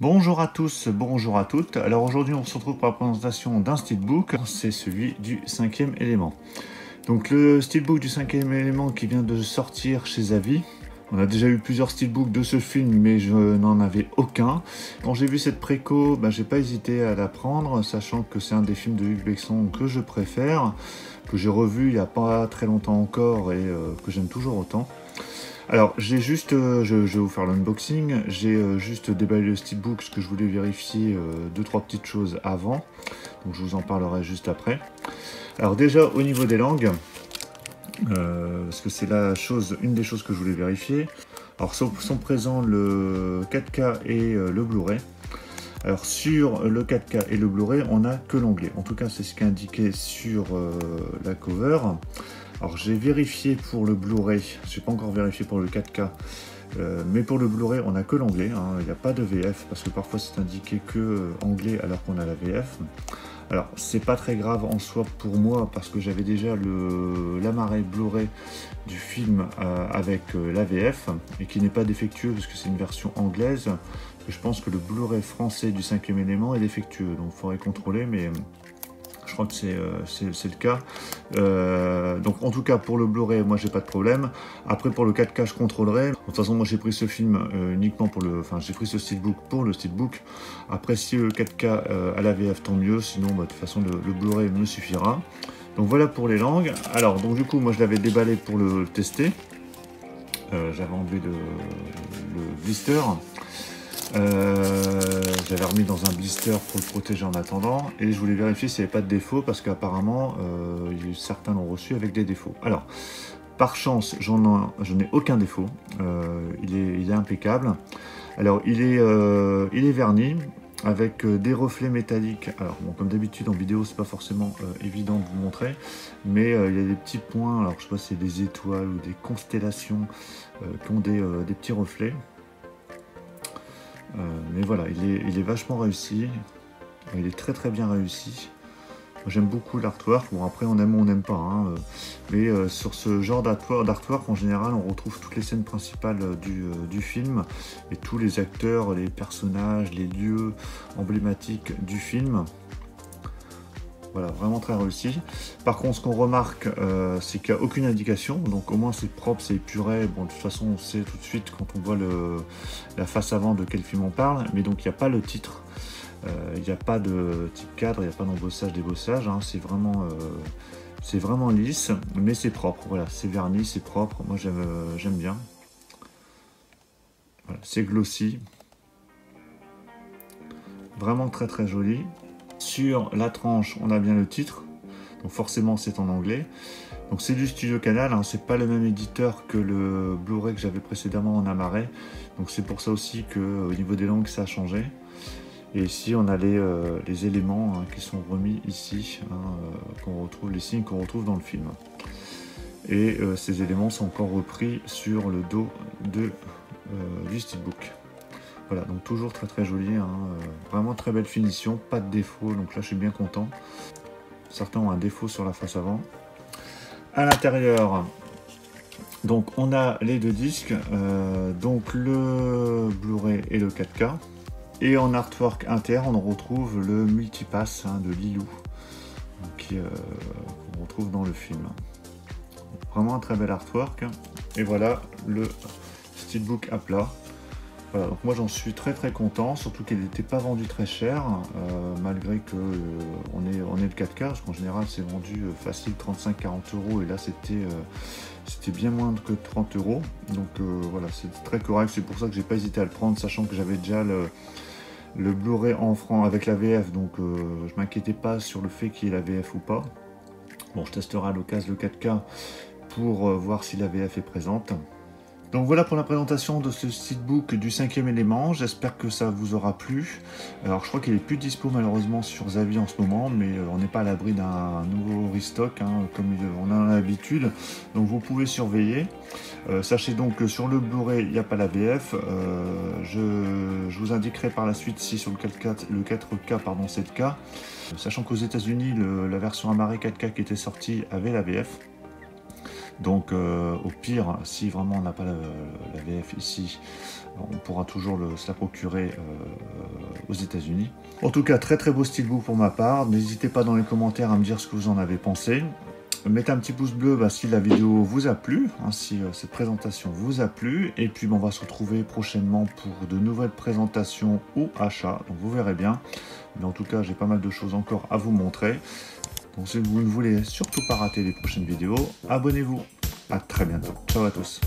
Bonjour à tous, bonjour à toutes. Alors aujourd'hui on se retrouve pour la présentation d'un steelbook, c'est celui du cinquième élément. Donc le steelbook du cinquième élément qui vient de sortir chez Zavi. On a déjà eu plusieurs steelbooks de ce film mais je n'en avais aucun. Quand j'ai vu cette préco, j'ai pas hésité à la prendre, sachant que c'est un des films de Luc Besson que je préfère, que j'ai revu il n'y a pas très longtemps encore et que j'aime toujours autant. Alors, j'ai juste, je vais vous faire l'unboxing, j'ai juste déballé le steelbook parce que je voulais vérifier 2-3 petites choses avant, donc je vous en parlerai juste après. Alors déjà, au niveau des langues, parce que c'est une des choses que je voulais vérifier, alors sont présents le 4K et le Blu-ray. Alors sur le 4K et le Blu-ray, on n'a que l'anglais, en tout cas c'est ce qui est indiqué sur la cover. Alors j'ai vérifié pour le Blu-ray, j'ai pas encore vérifié pour le 4K, mais pour le Blu-ray on n'a que l'anglais, il n'y a pas de VF parce que parfois c'est indiqué que anglais alors qu'on a la VF. Alors c'est pas très grave en soi pour moi parce que j'avais déjà l'amarré Blu-ray du film avec la VF et qui n'est pas défectueux parce que c'est une version anglaise. Et je pense que le Blu-ray français du cinquième élément est défectueux, donc il faudrait contrôler, mais je crois que c'est le cas. Donc en tout cas pour le Blu-ray, moi j'ai pas de problème. Après pour le 4K, je contrôlerai. De toute façon, moi j'ai pris ce film uniquement pour le, enfin j'ai pris ce steelbook pour le steelbook. Après si le 4K à la VF, tant mieux. Sinon, de toute façon le Blu-ray me suffira. Donc voilà pour les langues. Alors donc du coup, moi je l'avais déballé pour le tester. J'avais enlevé le blister. J'avais remis dans un blister pour le protéger en attendant et je voulais vérifier s'il n'y avait pas de défaut parce qu'apparemment certains l'ont reçu avec des défauts. Alors par chance je n'ai aucun défaut, il est impeccable. Alors il est verni avec des reflets métalliques. Alors bon, comme d'habitude en vidéo c'est pas forcément évident de vous montrer, mais il y a des petits points, alors je sais pas si c'est des étoiles ou des constellations qui ont des petits reflets. Mais voilà, il est vachement réussi, il est très très bien réussi. J'aime beaucoup l'artwork, bon après on aime ou on n'aime pas, mais sur ce genre d'artwork en général on retrouve toutes les scènes principales du film et tous les acteurs, les personnages, les lieux emblématiques du film. Voilà, vraiment très réussi. Par contre, ce qu'on remarque, c'est qu'il n'y a aucune indication, donc au moins c'est propre, c'est épuré. Bon, de toute façon, on sait tout de suite quand on voit la face avant de quel film on parle, mais donc il n'y a pas le titre, il n'y a pas de type cadre, il n'y a pas d'embossage, débossage, c'est vraiment lisse, mais c'est propre. Voilà, c'est verni, c'est propre. Moi, j'aime bien. Voilà, c'est glossy, vraiment très très joli. Sur la tranche, on a bien le titre, donc forcément c'est en anglais. Donc c'est du Studio Canal, c'est pas le même éditeur que le Blu-ray que j'avais précédemment en amarré. Donc c'est pour ça aussi qu'au niveau des langues ça a changé. Et ici on a les éléments qui sont remis ici, qu'on retrouve, les signes qu'on retrouve dans le film. Et ces éléments sont encore repris sur le dos du steelbook. Voilà, donc toujours très très joli, vraiment très belle finition, pas de défaut, donc là je suis bien content. Certains ont un défaut sur la face avant. À l'intérieur, donc on a les deux disques, donc le Blu-ray et le 4K. Et en artwork interne, on retrouve le multipass de Lilou, qu'on retrouve dans le film. Vraiment un très bel artwork. Et voilà le steelbook à plat. Voilà, donc moi j'en suis très très content, surtout qu'il n'était pas vendu très cher, malgré que on est le 4K, parce qu'en général c'est vendu facile 35-40 € et là c'était bien moins que 30 €. Donc voilà, c'est très correct, c'est pour ça que j'ai pas hésité à le prendre, sachant que j'avais déjà le Blu-ray en franc avec la VF, donc je m'inquiétais pas sur le fait qu'il y ait la VF ou pas. Bon, je testerai à l'occasion le 4K pour voir si la VF est présente. Donc voilà pour la présentation de ce steelbook du cinquième élément, j'espère que ça vous aura plu. Alors je crois qu'il est plus dispo malheureusement sur Zavi en ce moment, mais on n'est pas à l'abri d'un nouveau restock, comme on a l'habitude, donc vous pouvez surveiller. Sachez donc que sur le Blu-ray il n'y a pas la VF, je vous indiquerai par la suite si sur le 4K, pardon, c'est le cas. Sachant qu'aux États-Unis la version amarrée 4K qui était sortie avait la VF. Donc au pire, si vraiment on n'a pas la VF ici, on pourra toujours se la procurer aux États-Unis. En tout cas, très très beau steelbook pour ma part. N'hésitez pas dans les commentaires à me dire ce que vous en avez pensé. Mettez un petit pouce bleu si la vidéo vous a plu, si cette présentation vous a plu. Et puis on va se retrouver prochainement pour de nouvelles présentations ou achats. Donc vous verrez bien. Mais en tout cas, j'ai pas mal de choses encore à vous montrer. Donc si vous ne voulez surtout pas rater les prochaines vidéos, abonnez-vous. À très bientôt. Ciao à tous.